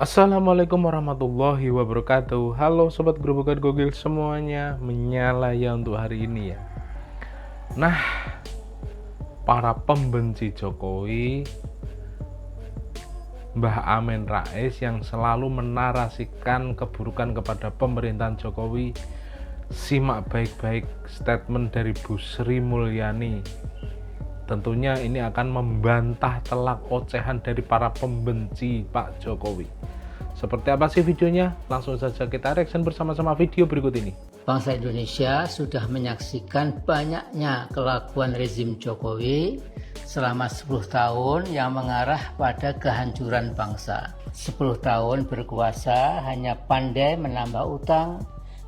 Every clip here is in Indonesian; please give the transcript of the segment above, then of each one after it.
Assalamualaikum warahmatullahi wabarakatuh. Halo sobat Grobogan Gogil semuanya, menyala ya untuk hari ini ya. Nah, para pembenci Jokowi, Mbah Amin Rais yang selalu menarasikan keburukan kepada pemerintahan Jokowi, simak baik-baik statement dari Bu Sri Mulyani. Tentunya ini akan membantah telak ocehan dari para pembenci Pak Jokowi. Seperti apa sih videonya? Langsung saja kita reaction bersama-sama video berikut ini. Bangsa Indonesia sudah menyaksikan banyaknya kelakuan rezim Jokowi selama 10 tahun yang mengarah pada kehancuran bangsa. 10 tahun berkuasa hanya pandai menambah utang,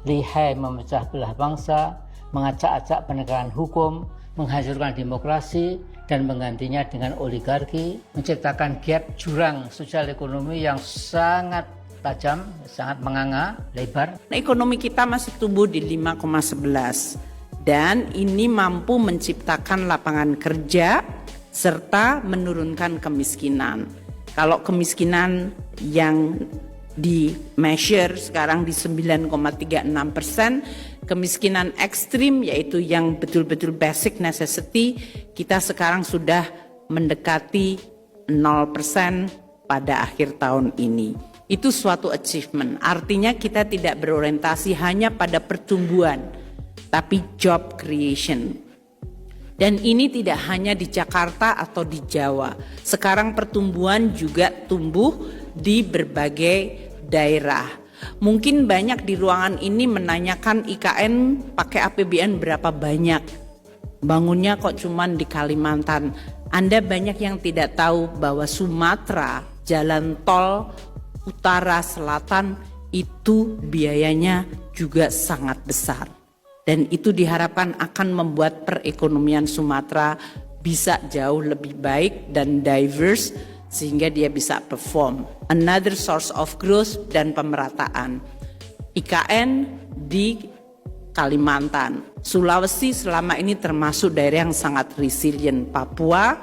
lihai memecah belah bangsa, mengacak-acak penegakan hukum, menghancurkan demokrasi, dan menggantinya dengan oligarki, menciptakan gap jurang sosial ekonomi yang sangat tajam, sangat menganga, lebar. Ekonomi kita masih tumbuh di 5,11 dan ini mampu menciptakan lapangan kerja serta menurunkan kemiskinan. Kalau kemiskinan yang di measure sekarang di 9,36%, kemiskinan ekstrim yaitu yang betul-betul basic necessity kita sekarang sudah mendekati 0% pada akhir tahun ini. Itu suatu achievement, artinya kita tidak berorientasi hanya pada pertumbuhan tapi job creation. Dan ini tidak hanya di Jakarta atau di Jawa. Sekarang pertumbuhan juga tumbuh di berbagai daerah. Mungkin banyak di ruangan ini menanyakan IKN pakai APBN berapa banyak. Bangunnya kok cuman di Kalimantan. Anda banyak yang tidak tahu bahwa Sumatera, jalan tol utara selatan itu biayanya juga sangat besar. Dan itu diharapkan akan membuat perekonomian Sumatera bisa jauh lebih baik dan diverse sehingga dia bisa perform. Another source of growth dan pemerataan. IKN di Kalimantan. Sulawesi selama ini termasuk daerah yang sangat resilient. Papua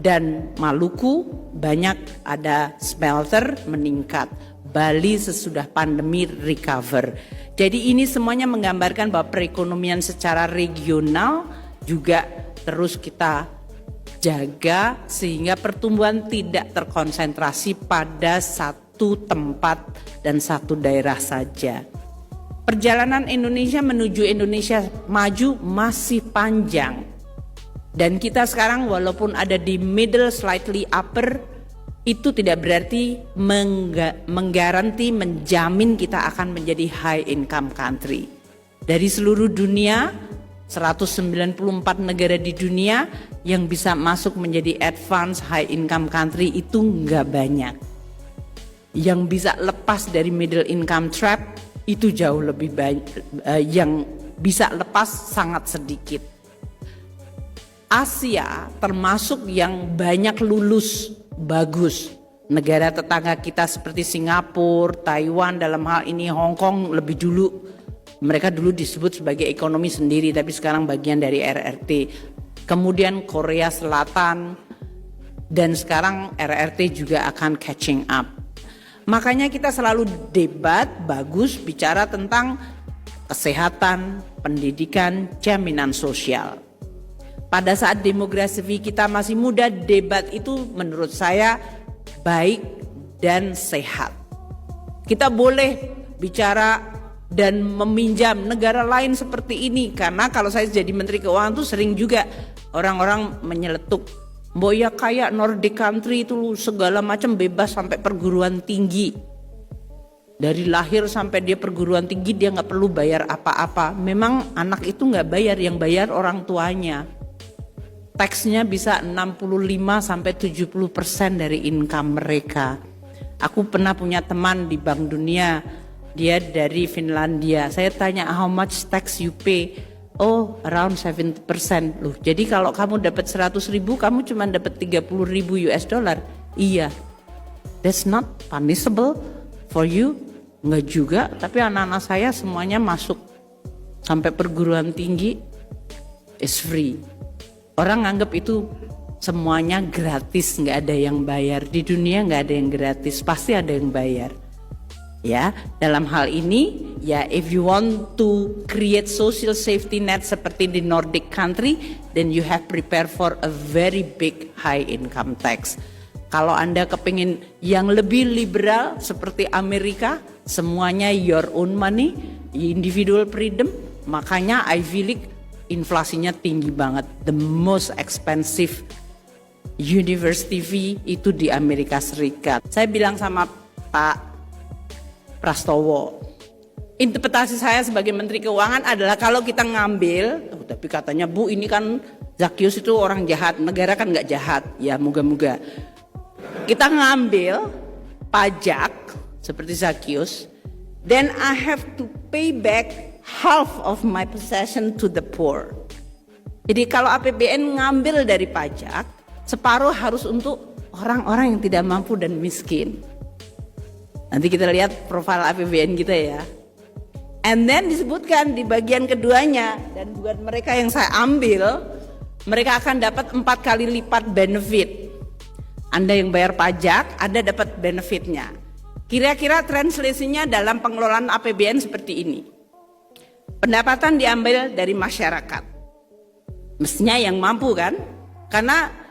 dan Maluku banyak ada smelter meningkat. Bali sesudah pandemi recover. Jadi ini semuanya menggambarkan bahwa perekonomian secara regional juga terus kita jaga sehingga pertumbuhan tidak terkonsentrasi pada satu tempat dan satu daerah saja. Perjalanan Indonesia menuju Indonesia maju masih panjang. Dan kita sekarang walaupun ada di middle slightly upper, itu tidak berarti menggaranti, menjamin kita akan menjadi high income country. Dari seluruh dunia, 194 negara di dunia yang bisa masuk menjadi advanced high income country itu nggak banyak. Yang bisa lepas dari middle income trap itu jauh lebih banyak, yang bisa lepas sangat sedikit. Asia termasuk yang banyak lulus bagus. Negara tetangga kita seperti Singapura, Taiwan dalam hal ini Hong Kong lebih dulu. Mereka dulu disebut sebagai ekonomi sendiri tapi sekarang bagian dari RRT. Kemudian Korea Selatan dan sekarang RRT juga akan catching up. Makanya kita selalu debat bagus bicara tentang kesehatan, pendidikan, jaminan sosial. Pada saat demografi kita masih muda, debat itu menurut saya baik dan sehat. Kita boleh bicara dan meminjam negara lain seperti ini. Karena kalau saya jadi Menteri Keuangan tuh sering juga orang-orang menyeletuk. Mbok ya kayak Nordic country itu segala macam bebas sampai perguruan tinggi. Dari lahir sampai dia perguruan tinggi dia gak perlu bayar apa-apa. Memang anak itu gak bayar, yang bayar orang tuanya. Taxnya bisa 65-70% dari income mereka. Aku pernah punya teman di Bank Dunia, dia dari Finlandia. Saya tanya, how much tax you pay? Oh, around 70%. Loh, jadi kalau kamu dapat 100.000, kamu cuma dapat 30.000 US dollar. Iya. That's not punishable for you. Enggak juga, tapi anak-anak saya semuanya masuk sampai perguruan tinggi is free. Orang anggap itu semuanya gratis, nggak ada yang bayar. Di dunia nggak ada yang gratis, pasti ada yang bayar. Ya, dalam hal ini, ya if you want to create social safety net seperti di Nordic country, then you have prepare for a very big high income tax. Kalau Anda kepingin yang lebih liberal seperti Amerika, semuanya your own money, individual freedom, makanya Ivy League inflasinya tinggi banget. The most expensive university fee itu di Amerika Serikat. Saya bilang sama Pak Prastowo, interpretasi saya sebagai Menteri Keuangan adalah kalau kita ngambil, tapi katanya Bu ini kan Zakius itu orang jahat, negara kan nggak jahat, ya moga-moga. Kita ngambil pajak seperti Zakius, then I have to pay back half of my possession to the poor. Jadi kalau APBN ngambil dari pajak, separuh harus untuk orang-orang yang tidak mampu dan miskin. Nanti kita lihat profil APBN kita ya. And then disebutkan di bagian keduanya, dan buat mereka yang saya ambil, mereka akan dapat 4 kali lipat benefit. Anda yang bayar pajak, Anda dapat benefitnya. Kira-kira translasinya dalam pengelolaan APBN seperti ini. Pendapatan diambil dari masyarakat. Mestinya yang mampu kan? Karena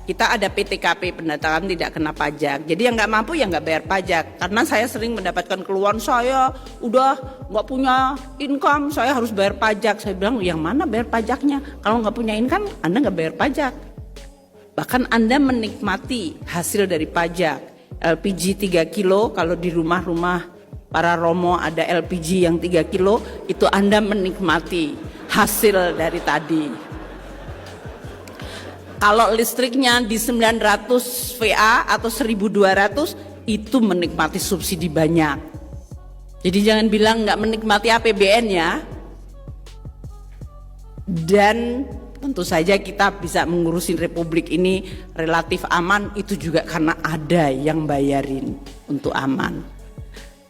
kita ada PTKP, pendapatan tidak kena pajak. Jadi yang nggak mampu ya nggak bayar pajak. Karena saya sering mendapatkan keluhan, saya udah nggak punya income, saya harus bayar pajak. Saya bilang yang mana bayar pajaknya? Kalau nggak punya income, Anda nggak bayar pajak. Bahkan Anda menikmati hasil dari pajak. LPG 3 kilo, kalau di rumah-rumah para romo ada LPG yang 3 kilo, itu Anda menikmati hasil dari tadi. Kalau listriknya di 900 VA atau 1200, itu menikmati subsidi banyak. Jadi jangan bilang nggak menikmati APBN ya. Dan tentu saja kita bisa mengurusin republik ini relatif aman, itu juga karena ada yang bayarin untuk aman.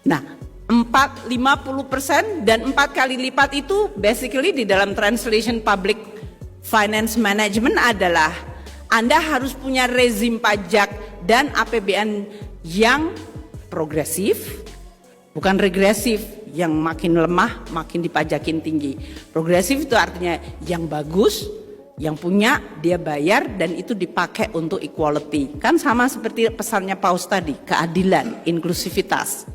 Nah, 50% dan 4 kali lipat itu basically di dalam translation public finance management adalah Anda harus punya rezim pajak dan APBN yang progresif, bukan regresif, yang makin lemah makin dipajakin tinggi. Progresif itu artinya yang bagus, yang punya dia bayar dan itu dipakai untuk equality. Kan sama seperti pesannya Paus tadi, keadilan, inklusivitas.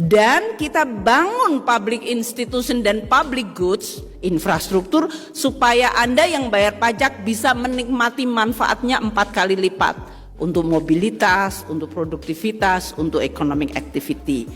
Dan kita bangun public institution dan public goods, infrastruktur, supaya Anda yang bayar pajak bisa menikmati manfaatnya 4 kali lipat. Untuk mobilitas, untuk produktivitas, untuk economic activity.